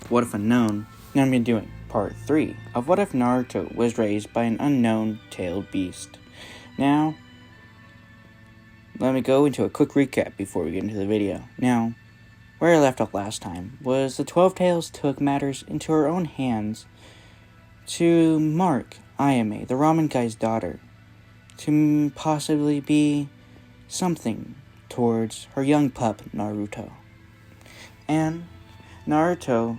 What If Unknown? Now I'm going to be doing part 3 of What If Naruto was raised by an unknown tailed beast. Now, let me go into a quick recap before we get into the video. Now, where I left off last time was the 12 Tails took matters into her own hands to mark Ayame, the ramen guy's daughter, to possibly be something towards her young pup, Naruto. And Naruto,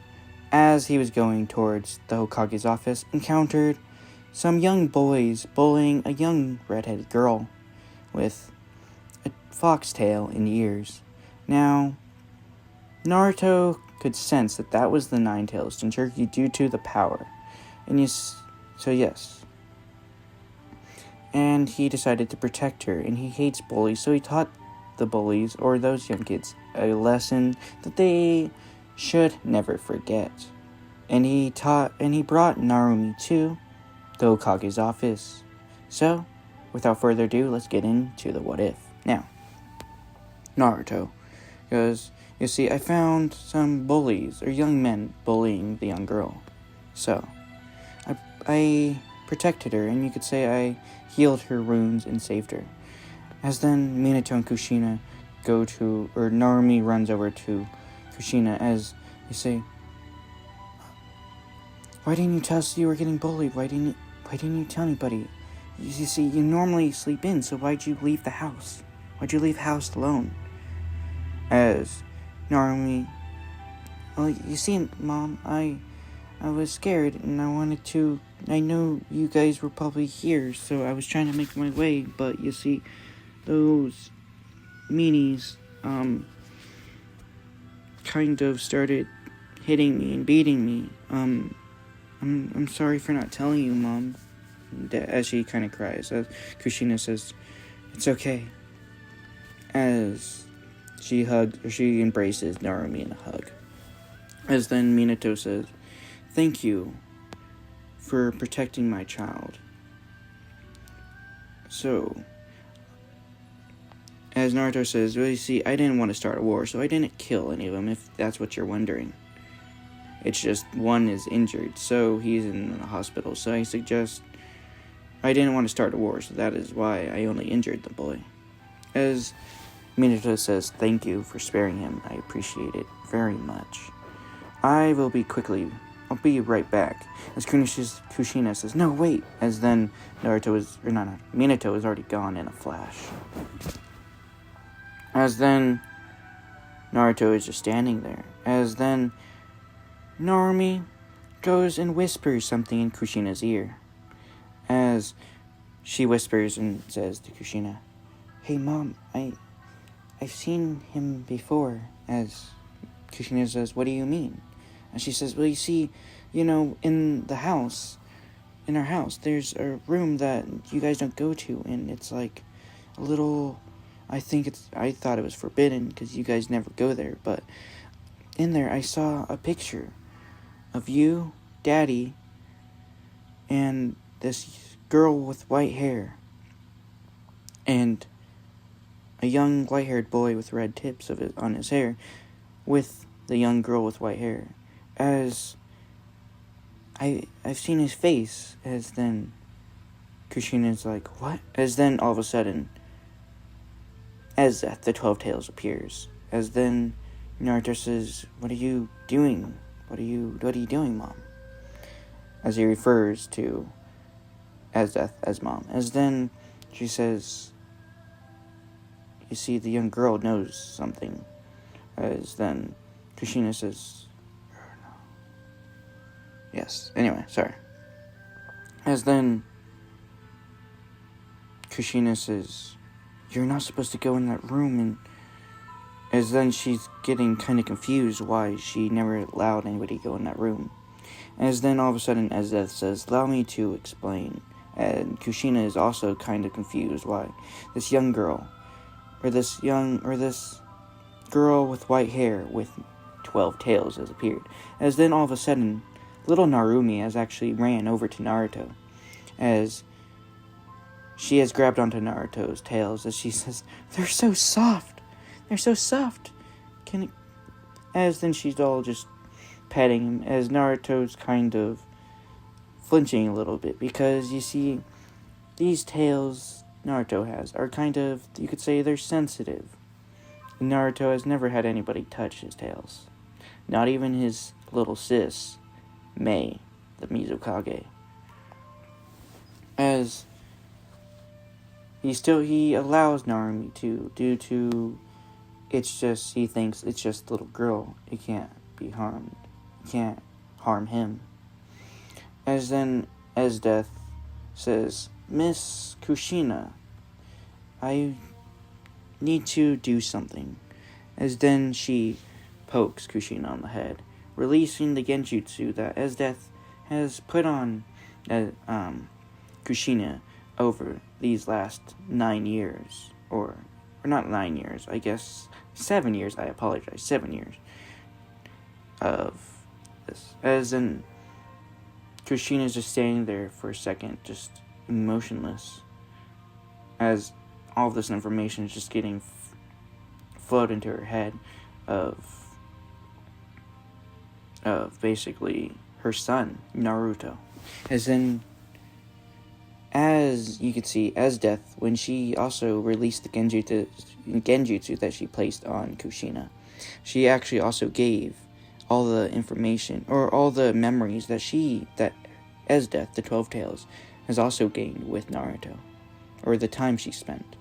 as he was going towards the Hokage's office, encountered some young boys bullying a young redheaded girl with a foxtail in ears. Now, Naruto could sense that that was the Nine-Tailed Jinchuriki due to the power. And yes. And he decided to protect her, and he hates bullies, so he taught the bullies, or those young kids, a lesson that they should never forget. And he brought Narumi to the Hokage's office. So, without further ado, let's get into the what if. Now, Naruto goes, you see, I found some bullies, or young men, bullying the young girl. So, I protected her, and you could say I healed her wounds and saved her. As then Minato and Kushina Narumi runs over to Kushina as you say, why didn't you tell us you were getting bullied? Why didn't you tell anybody? You see, you normally sleep in, so why'd you leave the house? Why'd you leave the house alone? As Narumi, well, you see, Mom, I was scared, and I know you guys were probably here, so I was trying to make my way, but you see, those meanies, kind of started hitting me and beating me. I'm sorry for not telling you, Mom. As she kind of cries, as Kushina says, it's okay. As she embraces Narumi in a hug. As then Minato says, thank you for protecting my child. So, as Naruto says, well, you see, I didn't want to start a war, so I didn't kill any of them, if that's what you're wondering. It's just one is injured, so he's in the hospital. So I suggest, I didn't want to start a war, so that is why I only injured the boy. As Minato says, thank you for sparing him. I appreciate it very much. I'll be right back. As Kushina says, no, wait. As then Minato is already gone in a flash. As then Naruto is just standing there. As then Narumi goes and whispers something in Kushina's ear. As she whispers and says to Kushina, hey Mom, I've seen him before. As Kushina says, what do you mean? And she says, well, you see, in our house, there's a room that you guys don't go to, and it's like a little, I thought it was forbidden because you guys never go there, but in there I saw a picture of you, Daddy, and this girl with white hair, and a young white-haired boy with red tips on his hair, with the young girl with white hair. As I've seen his face. As then Kushina's like, what? As then all of a sudden, as the 12 Tails appears. As then Naruto says, what are you doing? What are you doing, Mom? As he refers to Azeth as Mom. As then she says, you see, the young girl knows something. As then Kushina says, yes, anyway, sorry. As then Kushina says, you're not supposed to go in that room, and as then she's getting kind of confused why she never allowed anybody to go in that room. As then all of a sudden Azeth says, allow me to explain. And Kushina is also kind of confused why this young girl, or this girl with white hair with 12 tails has appeared. As then all of a sudden, little Narumi has actually ran over to Naruto, as she has grabbed onto Naruto's tails, as she says, they're so soft. As then she's all just petting him, as Naruto's kind of flinching a little bit, because you see, these tails Naruto has are kind of, you could say, they're sensitive. Naruto has never had anybody touch his tails. Not even his little sis, Mei, the Mizukage. As he allows Narumi to, due to, he thinks it's just a little girl. It can't be harmed. It can't harm him. As then, as Death says, Miss Kushina, I need to do something. As then she pokes Kushina on the head, releasing the genjutsu that as Death has put on Kushina over these last 9 years, or not 9 years, I guess 7 years, I apologize, 7 years of this. As in, Kushina's just standing there for a second, just emotionless, as all this information is just getting flowed into her head of basically her son, Naruto. As in, as you could see, as Death, when she also released the genjutsu that she placed on Kushina, she actually also gave all the information, or all the memories that as Death, the 12 Tails, has also gained with Naruto, or the time she spent.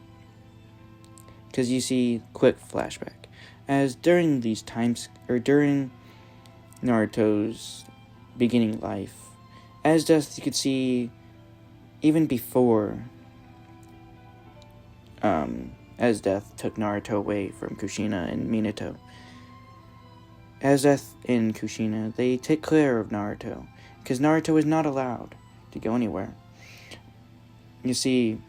Because you see, quick flashback, as during these times, or during Naruto's beginning life, as Death, you could see, even before as Death took Naruto away from Kushina and Minato, as Death and Kushina, they take care of Naruto, because Naruto is not allowed to go anywhere. You see,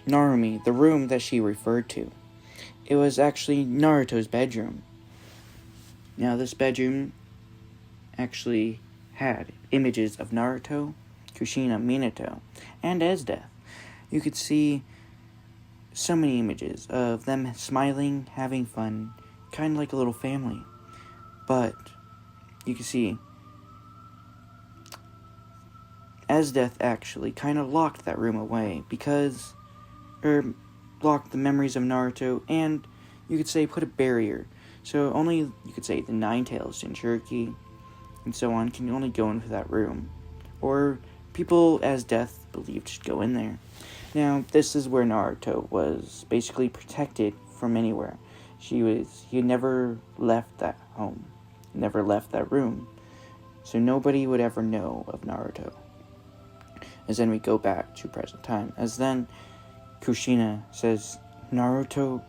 Narumi, the room that she referred to, it was actually Naruto's bedroom. Now, this bedroom actually had images of Naruto, Kushina, Minato, and as Death. You could see so many images of them smiling, having fun, kind of like a little family. But you can see as Death actually kind of locked that room away, locked the memories of Naruto, and you could say put a barrier. So only, you could say, the Nine Tails, Jinchuriki, and so on can only go into that room. Or people as Death believed should go in there. Now, this is where Naruto was basically protected from anywhere. He never left that home, never left that room. So nobody would ever know of Naruto. As then we go back to present time. As then Kushina says, Naruto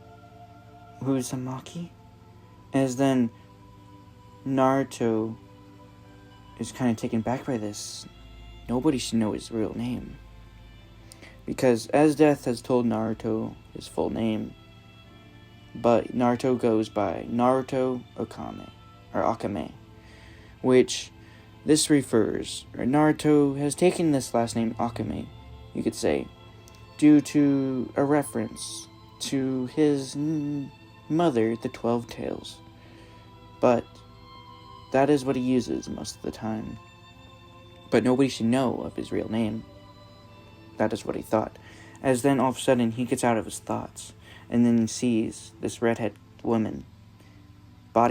Uzumaki? As then Naruto is kind of taken back by this. Nobody should know his real name. Because as Death has told Naruto his full name, but Naruto goes by Naruto Akame, which this refers, or Naruto has taken this last name Akame, you could say, due to a reference to his mother, the 12 Tails. But that is what he uses most of the time. But nobody should know of his real name. That is what he thought. As then all of a sudden he gets out of his thoughts, and then he sees this redhead woman, as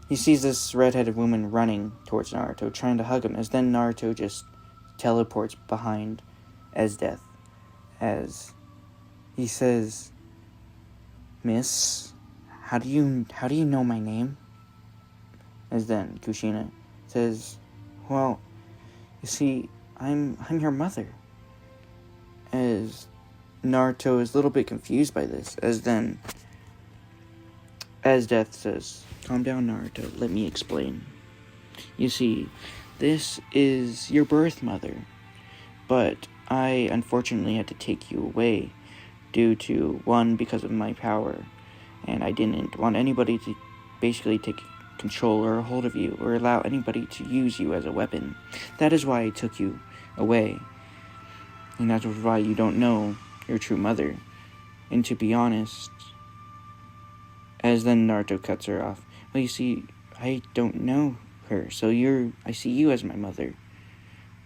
he sees this redheaded woman running towards Naruto, trying to hug him, as then Naruto just teleports behind as Death, as he says, Miss, how do you know my name? As then Kushina says, well, you see, I'm your mother. As Naruto is a little bit confused by this, as then as Death says, calm down, Naruto, let me explain. You see, this is your birth mother, but I unfortunately had to take you away due to, one, because of my power, and I didn't want anybody to basically take control or a hold of you, or allow anybody to use you as a weapon. That is why I took you away, and that's why you don't know your true mother. And to be honest, As then Naruto cuts her off. Well, you see, I don't know her, so I see you as my mother.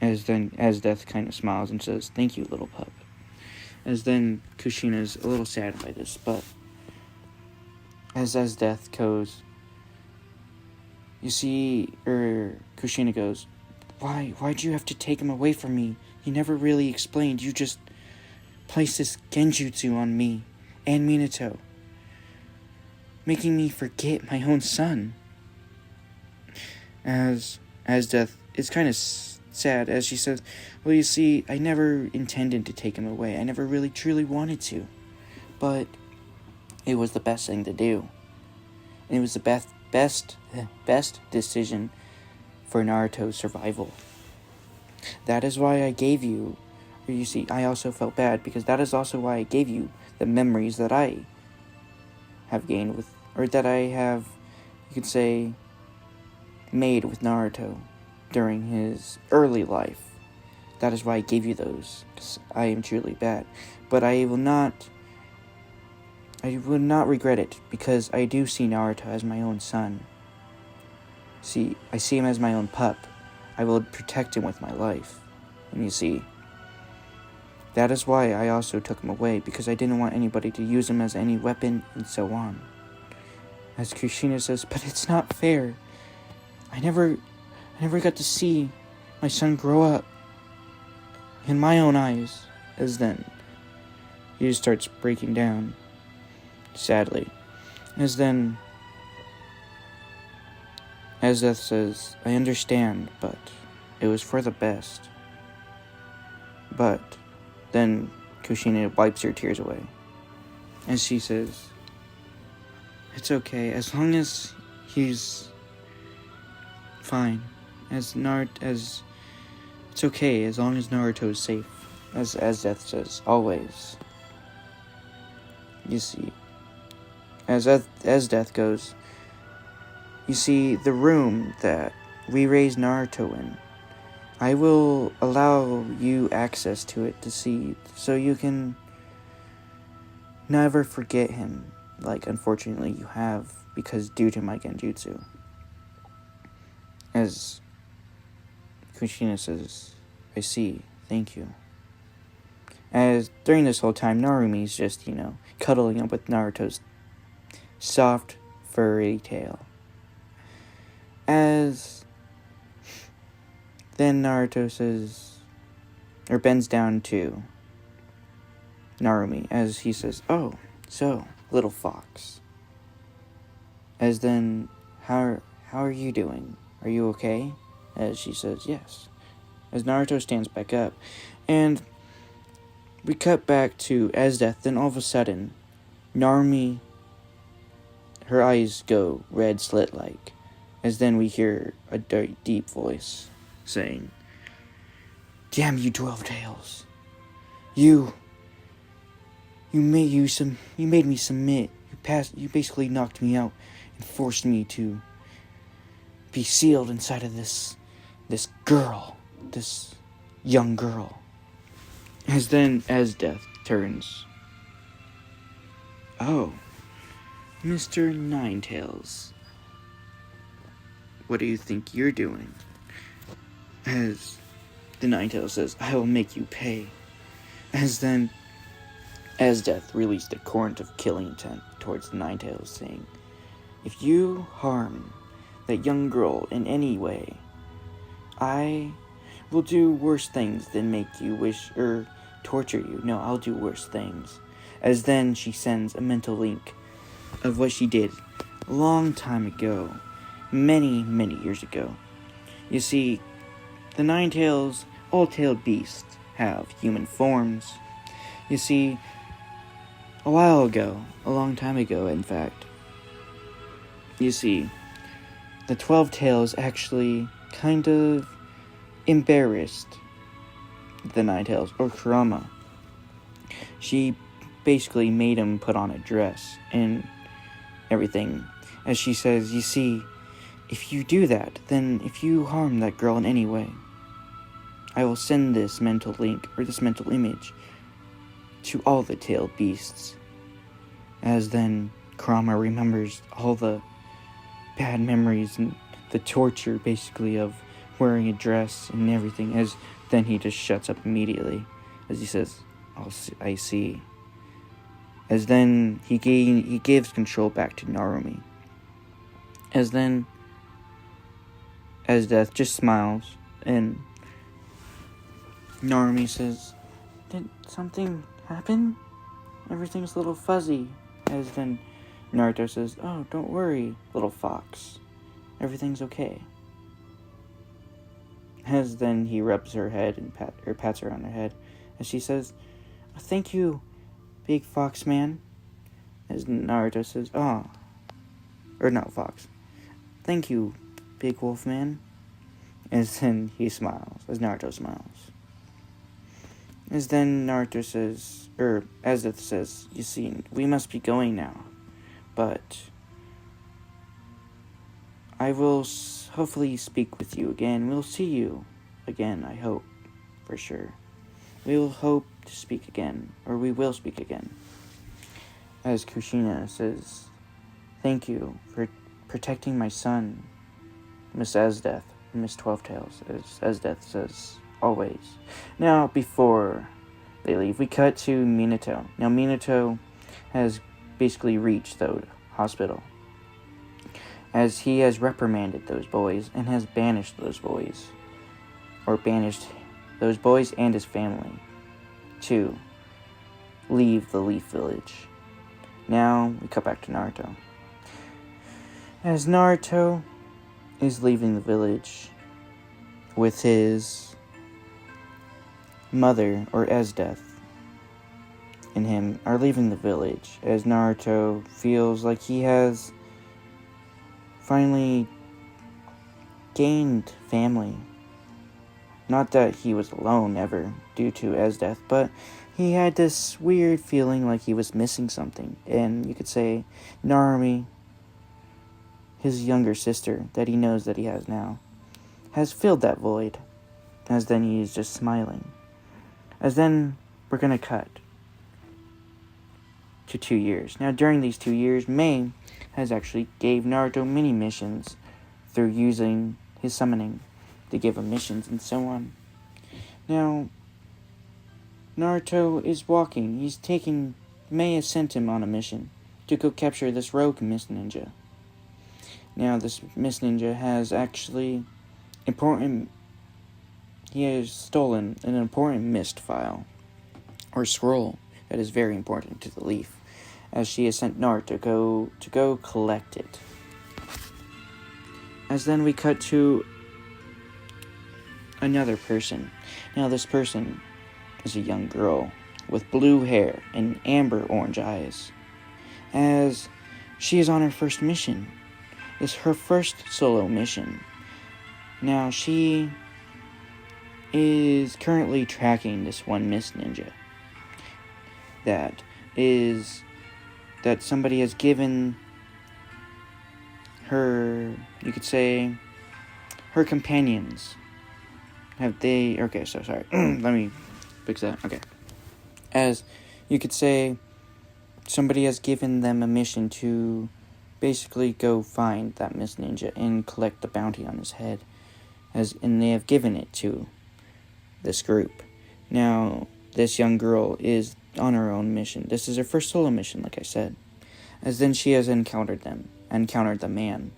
As Death kind of smiles and says, "Thank you, little pup." As then Kushina's a little sad by this, but as Death goes, you see, Kushina goes, Why'd you have to take him away from me? You never really explained. You just placed this genjutsu on me and Minato, making me forget my own son. As Death, it's kind of sad as she says, well, you see, I never intended to take him away. I never really truly wanted to. But it was the best thing to do. And it was the best decision for Naruto's survival. That is why I gave you, or you see, I also felt bad because that is also why I gave you the memories that I have gained with, or that I have, you could say, made with Naruto during his early life. That is why I gave you those, because I am truly bad. But I will not regret it, because I do see Naruto as my own son. See, I see him as my own pup. I will protect him with my life. And you see, that is why I also took him away, because I didn't want anybody to use him as any weapon, and so on. As Kushina says, but it's not fair. I never got to see my son grow up in my own eyes. As then, he just starts breaking down, sadly. As Death says, I understand, but it was for the best. But then Kushina wipes her tears away. And she says, it's okay, as long as he's fine. It's okay, as long as Naruto is safe. As Death says, always. You see, as Death goes, you see, the room that we raised Naruto in, I will allow you access to it to see, so you can never forget him, like unfortunately you have, because due to my genjutsu. As Kushina says, I see, thank you. As during this whole time, Narumi's just, cuddling up with Naruto's soft, furry tail. As then Naruto says, or bends down to Narumi, as he says, oh, so, little fox. As then, how are you doing? Are you okay? As she says, yes. As Naruto stands back up, and we cut back to Death, then all of a sudden, Narumi, her eyes go red slit-like. As then we hear a deep voice saying, damn you 12 tails. You made me submit. You basically knocked me out and forced me to be sealed inside of this young girl. As Death turns, oh, Mr. Ninetails, what do you think you're doing? As the Ninetails says, I will make you pay. As Death released a torrent of killing intent towards the Ninetails, saying, if you harm that young girl in any way, I will do worse things than make you wish or torture you. No, I'll do worse things. As then she sends a mental link of what she did a long time ago, many years ago. You see, the Ninetails, all-tailed beasts, have human forms. You see, a while ago, a long time ago, in fact, you see, the 12 Tails actually kind of embarrassed the Ninetails, or Kurama. She basically made him put on a dress and everything. As she says, you see, if you do that, then if you harm that girl in any way, I will send this mental link, or this mental image, to all the tailed beasts. As then Kurama remembers all the bad memories and the torture, basically, of wearing a dress and everything, as then he just shuts up immediately, as he says, I see. As then he gives control back to Narumi. As then, as Death just smiles, and Narumi says, did something happen? Everything's a little fuzzy. As then Naruto says, oh, don't worry, little fox. Everything's okay. As then he rubs her head and pats her on her head, as she says, thank you, big fox man. As Naruto says, fox. Thank you, big wolf man. As then he smiles, as Naruto smiles. As then Naruto says, as it says, you see, we must be going now. But I will hopefully speak with you again. We'll see you again, I hope, for sure. We will hope to speak again, or we will speak again. As Kushina says, thank you for protecting my son, Miss Asdeath, Miss 12-Tails, as Asdeath says, always. Now, before they leave, we cut to Minato. Now, Minato has basically reached the hospital, as he has reprimanded those boys and has banished those boys, and his family to leave the Leaf Village. Now, we cut back to Naruto. As Naruto is leaving the village with his mother, or Asdeath, and him are leaving the village, as Naruto feels like he has finally gained family. Not that he was alone ever due to Asdeath, but he had this weird feeling like he was missing something. And you could say Narumi, his younger sister that he knows that he has now, has filled that void. As then he is just smiling. As then we're gonna cut to 2 years. Now, during these 2 years, May has actually gave Naruto mini missions through using his summoning to give him missions and so on. Now, Naruto is walking. May has sent him on a mission to go capture this rogue Mist Ninja. Now, this Mist Ninja has actually he has stolen an important mist file, or scroll, that is very important to the Leaf, as she has sent Naruto to go collect it. As then we cut to another person. Now, this person is a young girl with blue hair and amber orange eyes, as she is on her first mission. It's her first solo mission. Now, she is currently tracking this one Mist Ninja that somebody has given her, you could say, her companions. Let me fix that. Okay. As you could say, somebody has given them a mission to basically go find that Mist Ninja and collect the bounty on his head, and they have given it to this group. Now, this young girl is on her own mission. This is her first solo mission, like I said. As then she has encountered the man.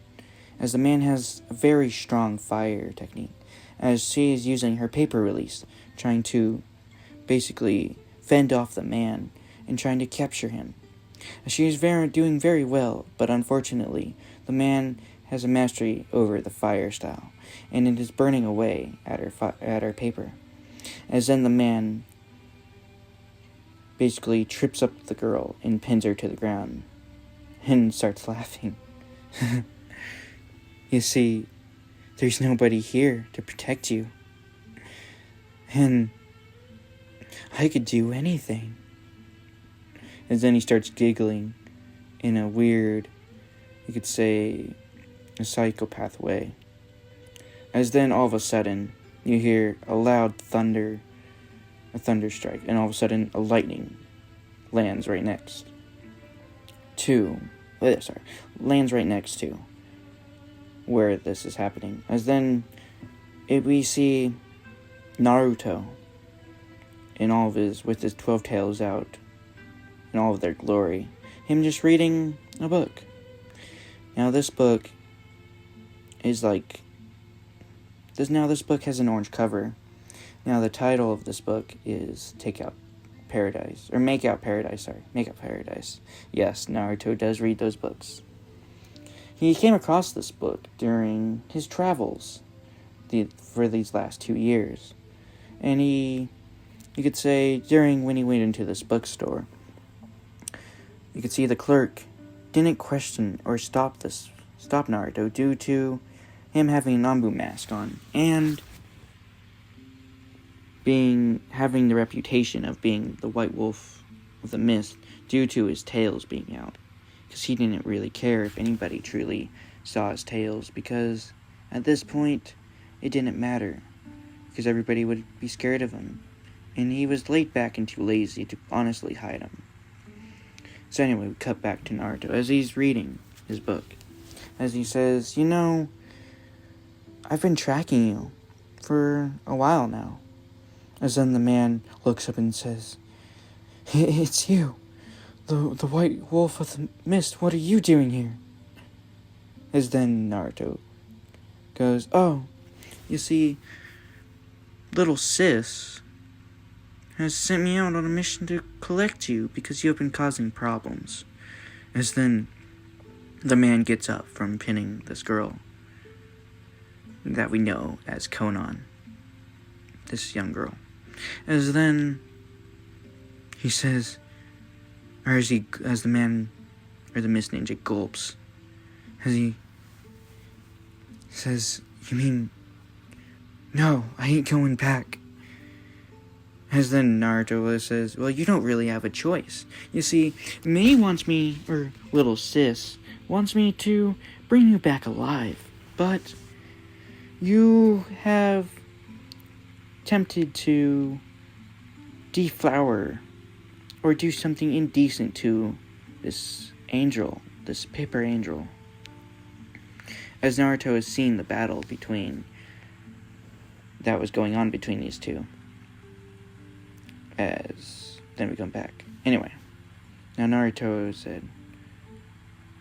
As the man has a very strong fire technique, as she is using her paper release, trying to basically fend off the man and trying to capture him. She is doing very well, but unfortunately, the man has a mastery over the fire style, and it is burning away at her paper. As then the man basically trips up the girl and pins her to the ground and starts laughing. You see, there's nobody here to protect you, and I could do anything. And then he starts giggling in a weird, you could say, a psychopath way. As then all of a sudden, you hear a loud thunder strike, and all of a sudden a lightning lands right next to lands right next to where this is happening. As then we see Naruto with his 12 tails out in all of their glory. Him just reading a book. Now this book is this book has an orange cover. Now the title of this book is Make Out Paradise. Yes, Naruto does read those books. He came across this book during his travels for these last 2 years. And you could say, during when he went into this bookstore, you could see the clerk didn't question or stop Naruto due to him having an Nambu mask on and having the reputation of being the White Wolf of the Mist due to his tails being out. Because he didn't really care if anybody truly saw his tails, because at this point it didn't matter, because everybody would be scared of him, and he was laid back and too lazy to honestly hide him. So anyway, we cut back to Naruto as he's reading his book, as he says, I've been tracking you for a while now. As then the man looks up and says, It's you, the White Wolf of the Mist. What are you doing here? As then Naruto goes, oh, you see, little sis has sent me out on a mission to collect you because you have been causing problems. As then the man gets up from pinning this girl that we know as Konan, this young girl. As then he says, as the man, or the Mist Ninja gulps, as he says, you mean, no, I ain't going back. As then Naruto says, well, you don't really have a choice. You see, little sis wants me to bring you back alive, but you have tempted to deflower or do something indecent to this angel, this paper angel. As Naruto has seen the battle that was going on between these two. As then we come back. Anyway, now Naruto said,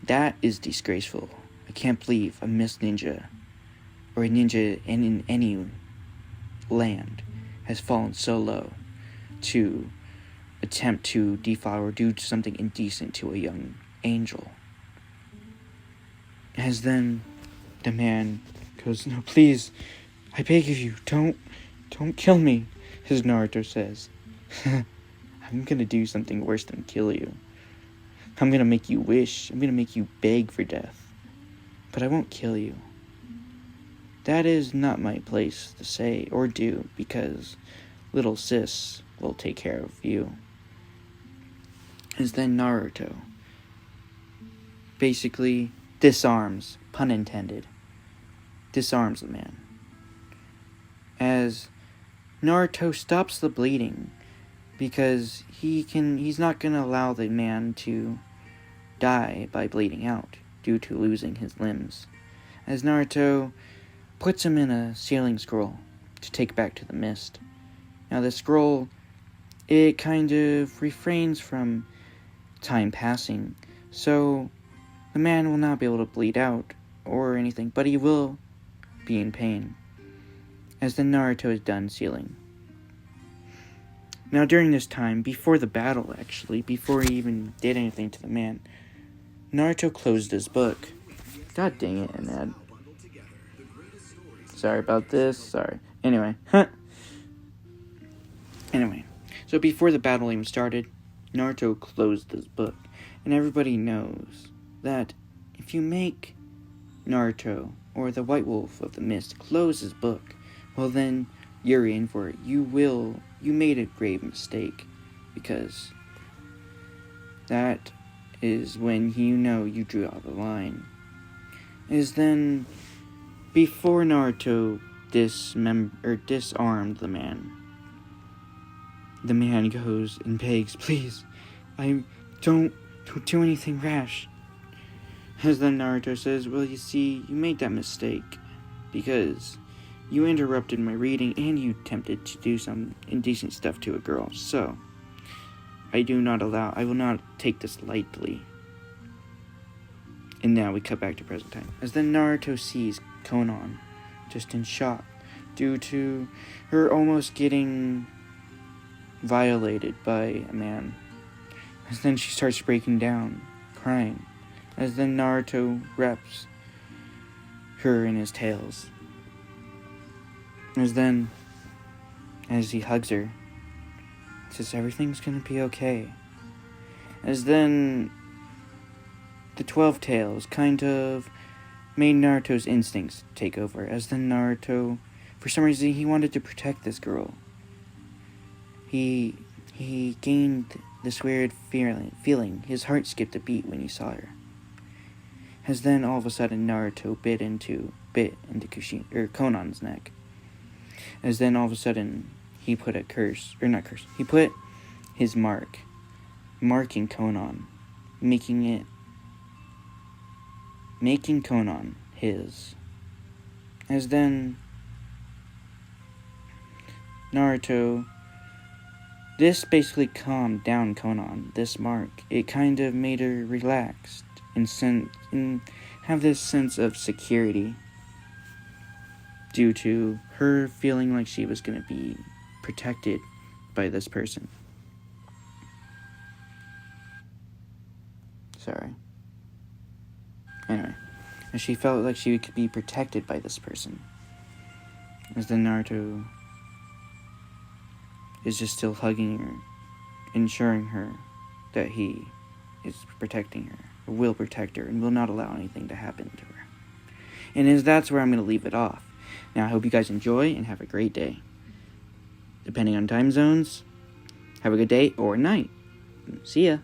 that is disgraceful. I can't believe a Mist Ninja, or a ninja in any land, has fallen so low to attempt to deflower or do something indecent to a young angel. As then the man goes, no, please, I beg of you, don't kill me, as Naruto says. I'm gonna do something worse than kill you. I'm gonna make you wish. I'm gonna make you beg for death. But I won't kill you. That is not my place to say or do, because little sis will take care of you. As then Naruto basically disarms, pun intended, disarms the man. As Naruto stops the bleeding, because he's not going to allow the man to die by bleeding out due to losing his limbs. As Naruto puts him in a sealing scroll to take back to the mist. Now the scroll, it kind of refrains from time passing, so the man will not be able to bleed out or anything, but he will be in pain, as the Naruto is done sealing. Now during this time, before the battle actually, before he even did anything to the man, Naruto closed his book. God dang it, Ned. Sorry about this, sorry. Anyway, so before the battle even started, Naruto closed his book. And everybody knows that if you make Naruto, or the White Wolf of the Mist, close his book, well then, you're in for it. You made a grave mistake, because that is when you drew out the line. Is then, before Naruto disarmed the man goes and begs, please, don't do anything rash. As then Naruto says, well, you see, you made that mistake because you interrupted my reading and you attempted to do some indecent stuff to a girl. So, I will not take this lightly. And now we cut back to present time. As then Naruto sees Konan just in shock due to her almost getting violated by a man. As then she starts breaking down, crying. As then Naruto wraps her in his tails. As he hugs her, says everything's gonna be okay. As then the 12 tails kind of made Naruto's instincts take over. As then Naruto, for some reason, he wanted to protect this girl. He gained this weird feeling. His heart skipped a beat when he saw her. As then all of a sudden Naruto bit into Konan's neck. As then all of a sudden he put he put his marking Konan, making Konan his. As then Naruto, this basically calmed down Konan, this mark. It kind of made her relaxed and have this sense of security due to her feeling like she was going to be protected by this person. Sorry. Anyway, as she felt like she could be protected by this person. As then Naruto is just still hugging her, ensuring her that he is protecting her, or will protect her, and will not allow anything to happen to her. And that's where I'm going to leave it off. Now, I hope you guys enjoy and have a great day. Depending on time zones, have a good day or night. See ya.